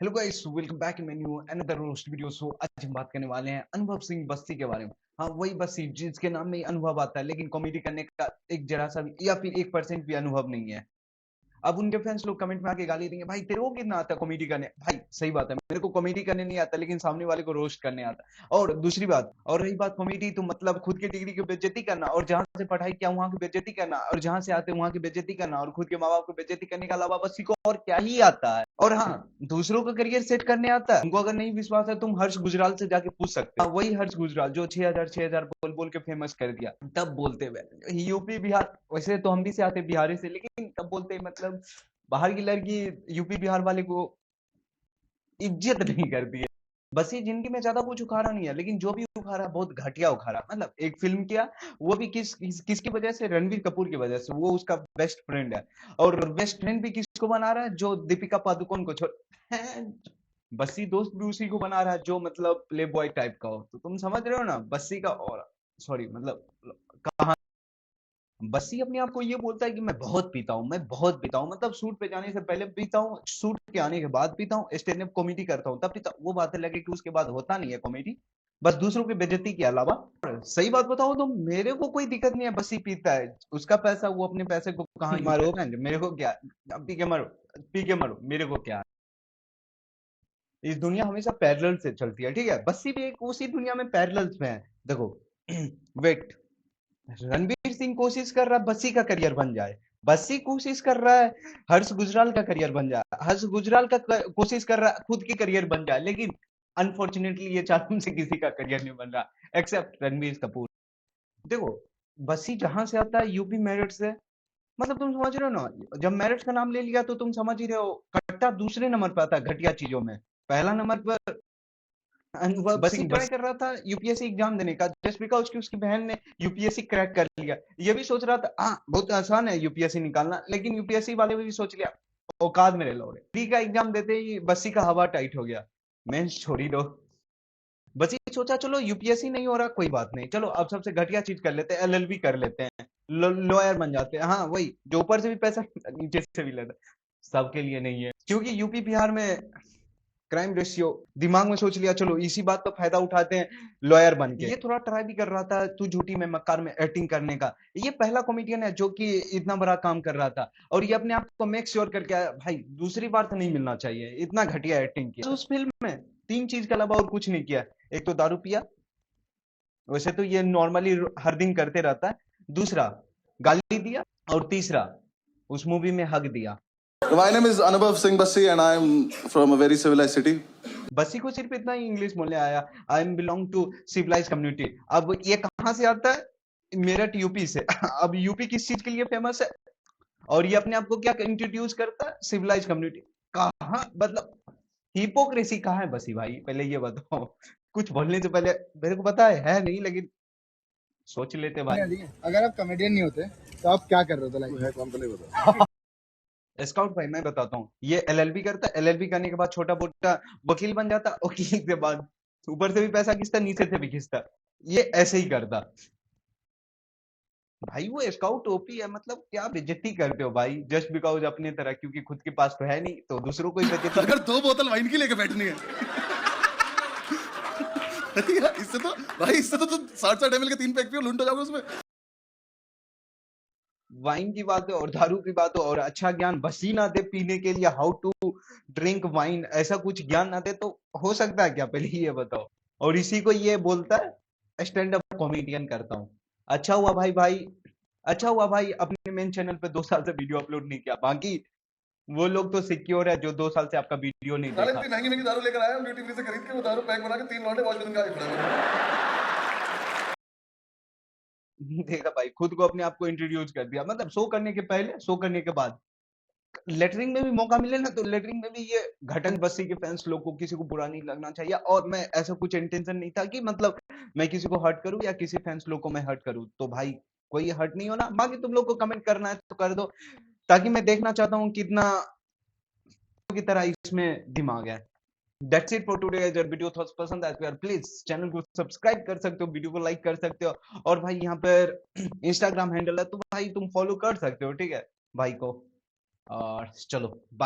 Hello guys, welcome back in my new another roast video. So आज हम बात करने वाले हैं अनुभव सिंह बस्सी के बारे में। हाँ, वही बस्सी जिसके नाम में ही अनुभव आता है, लेकिन कॉमेडी करने का एक जरा सा भी या फिर 1% भी अनुभव नहीं है। अब उनके फैंस लोग कमेंट में आके गाली देंगे, भाई तेरे को कितना आता है कॉमेडी करने। भाई सही बात है, मेरे को कॉमेडी करने नहीं आता, लेकिन सामने वाले को रोस्ट करने आता है। और दूसरी बात, और रही बात कॉमेडी, तो मतलब खुद की डिग्री की बेइज्जती करना, और जहां से पढ़ाई किया वहां की बेइज्जती करना, और जहां से आते वहां की बेइज्जती करना, और खुद के माँ बाप को बेइज्जती करने के अलावा बस को और क्या ही आता है। और हाँ, दूसरों का करियर सेट करने आता है। तुमको अगर नहीं विश्वास है, तुम हर्ष गुजराल से जाके पूछ सकते हो। वही हर्ष गुजराल जो 6,000 बोल बोल के फेमस कर दिया, तब बोलते हुए यूपी बिहार। वैसे तो हम भी से आते बिहारी से, लेकिन तब बोलते मतलब बाहर की लड़की यूपी बिहार वाले को इज्जत नहीं करती है। बस ये जिंदगी में ज्यादा कुछ उखाड़ा नहीं है, लेकिन जो भी उखाड़ा बहुत घटिया उखाड़ा। मतलब एक फिल्म किया, वो भी किसकी वजह से, रणवीर कपूर की वजह से। वो उसका बेस्ट फ्रेंड है, और बेस्ट फ्रेंड भी किसको बना रहा है, जो दीपिका पादुकोण को छोड़ बस्सी दोस्त भी उसी को बना रहा है, जो मतलब प्ले बॉय टाइप का हो। तो तुम समझ रहे हो ना बस्सी का। और सॉरी मतलब कहा, बस्सी अपने आप को ये बोलता है कि मैं बहुत पीता हूँ, मैं बहुत पीता हूँ। मतलब शूट पे जाने से पहले पीता हूँ, शूट के आने के बाद पीता हूँ, स्टैंड अप कॉमेडी करता हूँ तब पीता हूँ। वो बात है लगे कि उसके बाद होता नहीं है कॉमेडी, बस दूसरों की बेइज्जती के अलावा। सही बात बताओ तो मेरे को कोई दिक्कत नहीं है, बस्सी पीता है, उसका पैसा, वो अपने पैसे को कहाँ मारो, मेरे को क्या। पी के मरो, पी के मरो, मेरे को क्या। इस दुनिया हमेशा पैरेलल से चलती है, ठीक है। बस्सी भी एक उसी दुनिया में पैरेलल्स में है। देखो वेट, रणवीर सिंह कोशिश कर रहा है बस्सी का करियर बन जाए, बस्सी कोशिश कर रहा है हर्ष गुजराल का करियर बन जाए, हर्ष गुजराल का कोशिश कर रहा है खुद की करियर बन जाए। लेकिन अनफॉर्चुनेटली ये चारों में से किसी का करियर नहीं बन रहा, एक्सेप्ट रणवीर कपूर। देखो, बस्सी जहां से आता है यूपी मेरठ से, मतलब तुम समझ रहे हो ना। जब मेरठ का नाम ले लिया तो तुम समझ ही रहे हो, कट्टा दूसरे नंबर पे आता है घटिया चीजों में। पहला नंबर पर अनुभव बस ही ट्राई कर रहा था यूपीएससी एग्जाम देने का, जस्ट बिकॉज कि उसकी बहन ने यूपीएससी क्रैक कर लिया। ये भी सोच रहा था हाँ बहुत आसान है यूपीएससी निकालना, लेकिन यूपीएससी वाले भी सोच लिया औकात मेरे लोगे। प्री का एग्जाम देते ही बस्सी का हवा टाइट हो गया, मेंस छोड़ ही दो। बस ये सोचा चलो यूपीएससी नहीं हो रहा, कोई बात नहीं, चलो अब सबसे घटिया चीज कर लेते हैं, एलएलबी कर लेते हैं, लॉयर बन जाते हैं। हाँ वही जो ऊपर से भी पैसा नीचे से भी लेता है। सबके लिए नहीं है, क्योंकि यूपी बिहार में क्राइम रेशियो, दिमाग में सोच लिया चलो इसी बात का फायदा उठाते हैं लॉयर बन के। ये थोड़ा ट्राई भी कर रहा था तू झूठी में मक्कार में एक्टिंग करने का। ये पहला कॉमेडियन है जो कि इतना बड़ा काम कर रहा था, और ये अपने आप को मेक श्योर करके आया भाई दूसरी बार तो नहीं मिलना चाहिए। इतना घटिया एक्टिंग किया उस फिल्म में, तीन चीज के अलावा और कुछ नहीं किया। एक तो दारू पिया, वैसे तो ये नॉर्मली हर दिन करते रहता है। दूसरा, गाली दिया। और तीसरा, उस मूवी में हक दिया। My name is Anubhav Singh Bassi and I am from a very civilized city. Bassi को सिर्फ इतना ही इंग्लिश बोलने आया, I am belong to civilize community. अब ये कहां से आता है, मेरठ यूपी से। अब यूपी किस चीज के लिए फेमस है, और ये अपने आप को क्या इंट्रोड्यूस करता है, सिविलाइज कम्युनिटी। कहा मतलब हिपोक्रेसी कहाँ है बसी भाई, पहले ये बताओ। कुछ बोलने से पहले, मेरे को पता है नहीं, लेकिन सोच लेते भाई। अगर आप कॉमेडियन नहीं होते तो आप क्या कर रहे थे लाइफ में? कौन तो नहीं बता। स्काउट भाई मैं बताता हूँ, ये एलएलबी करता, एलएलबी करने के बाद छोटा मोटा वकील बन जाता, वकील के बाद ऊपर से भी पैसा खींचता, नीचे से भी खींचता। ये ऐसे ही करता भाई। वो स्काउट ओपी है, मतलब क्या बेइज्जती करते हो भाई, जस्ट बिकॉज अपने तरह, क्योंकि खुद के पास तो है नहीं तो दूसरों को ही बेइज्जती। अगर 2 बोतल वाइन की लेके बैठनी है इससे तो भाई, इससे तो तुम 60 ml के 3 पैक पियो, लुंट हो जाओगे उसमें। वाइन की बात है और दारू की बात हो, और अच्छा ज्ञान बसी ना दे पीने के लिए, हाउ टू ड्रिंक वाइन, ऐसा कुछ ज्ञान ना दे तो हो सकता है क्या, पहले ये बताओ। और इसी को ये बोलता है स्टैंड अप कॉमेडियन करता हूँ। अच्छा हुआ भाई, अच्छा हुआ भाई अपने मेन चैनल पे 2 साल से वीडियो अपलोड नहीं किया। बाकी वो लोग तो सिक्योर है जो 2 साल से आपका वीडियो नहीं साले देखा। इतनी महंगी महंगी दारू लेकर आया हूं ड्यूटी फ्री से खरीद के, वो दारू पैक बना के 3 लौंडे वॉश बेसिन का आगे खड़ा है। देखा भाई, खुद को अपने आप को इंट्रोड्यूस कर दिया, मतलब शो करने के पहले, शो करने के बाद। लेटरिंग में भी मौका मिले ना तो लेटरिंग में भी ये घटन बस्सी के फैंस लोग को किसी को बुरा नहीं लगना चाहिए। और मैं ऐसा कुछ इंटेंशन नहीं था कि मतलब मैं किसी को हर्ट करूं या किसी फैंस लोग को मैं हर्ट करूं, तो भाई कोई हर्ट नहीं होना। बाकी तुम लोग को कमेंट करना है तो कर दो, ताकि मैं देखना चाहता हूँ कितना की तरह इसमें दिमाग है। That's it for today। अगर वीडियो थोड़ा पसंद आया तो यार प्लीज चैनल को सब्सक्राइब कर सकते हो, वीडियो को लाइक कर सकते हो, और भाई यहाँ पर इंस्टाग्राम हैंडल है तो भाई तुम फॉलो कर सकते हो, ठीक है भाई को। और चलो बाय।